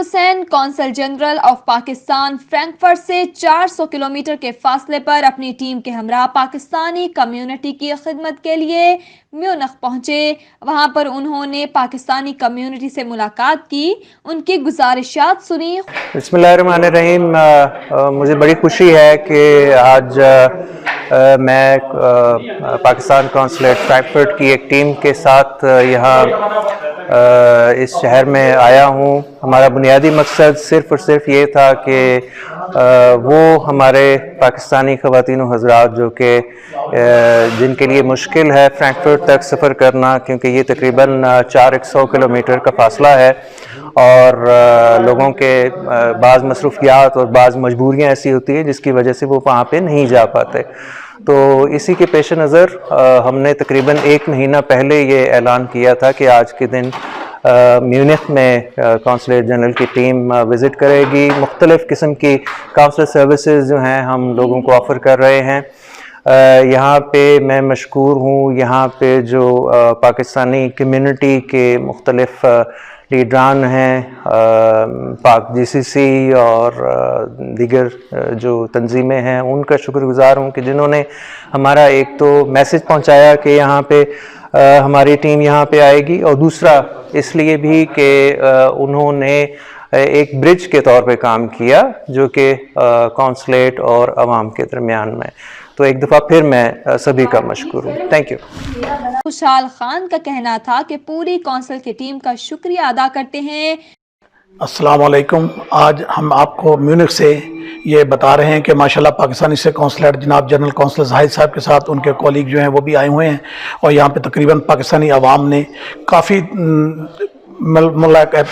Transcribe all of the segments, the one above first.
Hussain council general of Pakistan Frankfurt سے 400 kilometre کے فاصلے پر اپنی ٹیم کے ہمراہ پاکستانی کمیونٹی کی خدمت کے لیے میونخ پہنچے۔ وہاں پر انہوں نے پاکستانی کمیونٹی سے ملاقات کی، ان کی گزارشات سنی۔ بسم اللہ الرحمن الرحیم۔ مجھے بڑی خوشی ہے کہ آج میں پاکستان کونسلیٹ فرینکفرٹ کی ایک ٹیم کے ساتھ یہاں اس شہر میں آیا ہوں۔ ہمارا بنیادی مقصد صرف اور صرف یہ تھا کہ وہ ہمارے پاکستانی خواتین و حضرات جو کہ جن کے لیے مشکل ہے فرینکفرٹ تک سفر کرنا، کیونکہ یہ تقریباً 400 کلومیٹر کا فاصلہ ہے اور لوگوں کے بعض مصروفیات اور بعض مجبوریاں ایسی ہوتی ہیں جس کی وجہ سے وہ وہاں پہ نہیں جا پاتے، تو اسی کے پیش نظر ہم نے تقریباً 1 مہینہ پہلے یہ اعلان کیا تھا کہ آج کے دن میونخ میں کونسلیٹ جنرل کی ٹیم وزٹ کرے گی۔ مختلف قسم کی کونسلر سروسز جو ہیں ہم لوگوں کو آفر کر رہے ہیں۔ یہاں پہ میں مشکور ہوں، یہاں پہ جو پاکستانی کمیونٹی کے مختلف لیڈران ہیں، پاک جی سی سی اور دیگر جو تنظیمیں ہیں، ان کا شکر گزار ہوں کہ جنہوں نے ہمارا ایک تو میسج پہنچایا کہ یہاں پہ ہماری ٹیم یہاں پہ آئے گی، اور دوسرا اس لیے بھی کہ انہوں نے ایک برج کے طور پہ کام کیا جو کہ کونسلیٹ اور عوام کے درمیان میں۔ تو ایک دفعہ پھر میں سبھی کا مشکور ہوں۔ Thank you. خوشحال خان کا کہنا تھا کہ پوری کونسل کی ٹیم کا شکریہ ادا کرتے ہیں۔ السلام علیکم۔ آج ہم آپ کو میونخ سے یہ بتا رہے ہیں کہ ماشاءاللہ پاکستانی سے کونسلر جناب جنرل کونسلر زاہد صاحب کے ساتھ ان کے کولیگ جو ہیں وہ بھی آئے ہوئے ہیں، اور یہاں پہ تقریباً پاکستانی عوام نے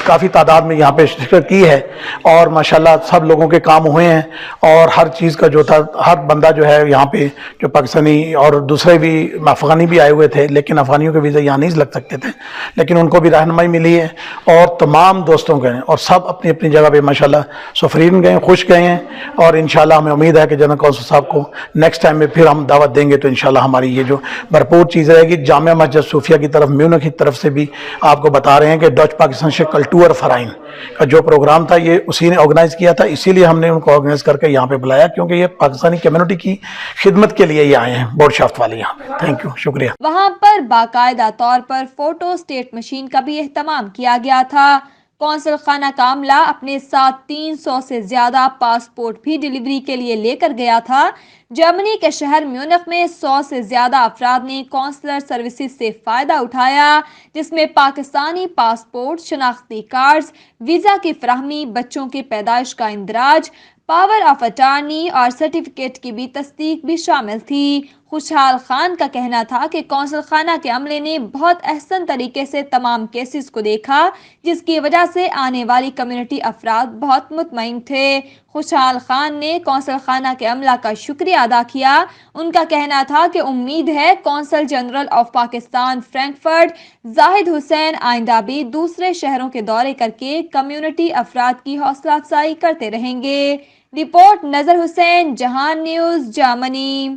کافی تعداد میں یہاں پہ شرکت کی ہے، اور ماشاءاللہ سب لوگوں کے کام ہوئے ہیں، اور ہر چیز کا جو تھا ہر بندہ جو ہے یہاں پہ جو پاکستانی اور دوسرے بھی افغانی بھی آئے ہوئے تھے، لیکن افغانیوں کے ویزے یہاں نہیں لگ سکتے تھے، لیکن ان کو بھی رہنمائی ملی ہے، اور تمام دوستوں کے اور سب اپنی اپنی جگہ پہ ماشاءاللہ سفرین گئے، خوش گئے ہیں، اور انشاءاللہ ہمیں امید ہے کہ جنرل کونسل صاحب کو نیکسٹ ٹائم میں پھر ہم دعوت دیں گے، تو انشاءاللہ ہماری یہ جو بھرپور چیز رہے گی۔ جامعہ مسجد صوفیہ کی طرف میونخ کی طرف سے بھی آپ کو بتا رہے ہیں کہ ڈچ پاکستان کلٹور فرائن کا جو پروگرام تھا یہ اسی نے آرگنائز کیا تھا، اسی لیے ہم نے ان کو آرگنائز کر کے یہاں پہ بلایا، کیونکہ یہ پاکستانی کمیونٹی کی خدمت کے لیے یہ آئے ہیں، بورڈ شافٹ والے یہاں پہ۔ تھینک یو، شکریہ۔ وہاں پر باقاعدہ طور پر فوٹو اسٹیٹ مشین کا بھی اہتمام کیا گیا تھا۔ کونسل خانہ کا عملہ اپنے ساتھ 300 سے زیادہ پاسپورٹ بھی ڈیلیوری کے لیے لے کر گیا تھا۔ جرمنی کے شہر میونخ میں 100 سے زیادہ افراد نے کونسلر سروسز سے فائدہ اٹھایا، جس میں پاکستانی پاسپورٹ، شناختی کارڈز، ویزا کی فراہمی، بچوں کی پیدائش کا اندراج، پاور آف اٹارنی اور سرٹیفکیٹ کی بھی تصدیق بھی شامل تھی۔ خوشحال خان کا کہنا تھا کہ کونسل خانہ کے عملے نے بہت احسن طریقے سے تمام کیسز کو دیکھا، جس کی وجہ سے آنے والی کمیونٹی افراد بہت مطمئن تھے۔ خوشحال خان نے کونسل خانہ کے عملہ کا شکریہ ادا کیا۔ ان کا کہنا تھا کہ امید ہے consul general of Pakistan Frankfurt Zahid Hussain آئندہ بھی دوسرے شہروں کے دورے کر کے کمیونٹی افراد کی حوصلہ افزائی کرتے رہیں گے۔ رپورٹ نظر حسین، جہان نیوز، جرمنی۔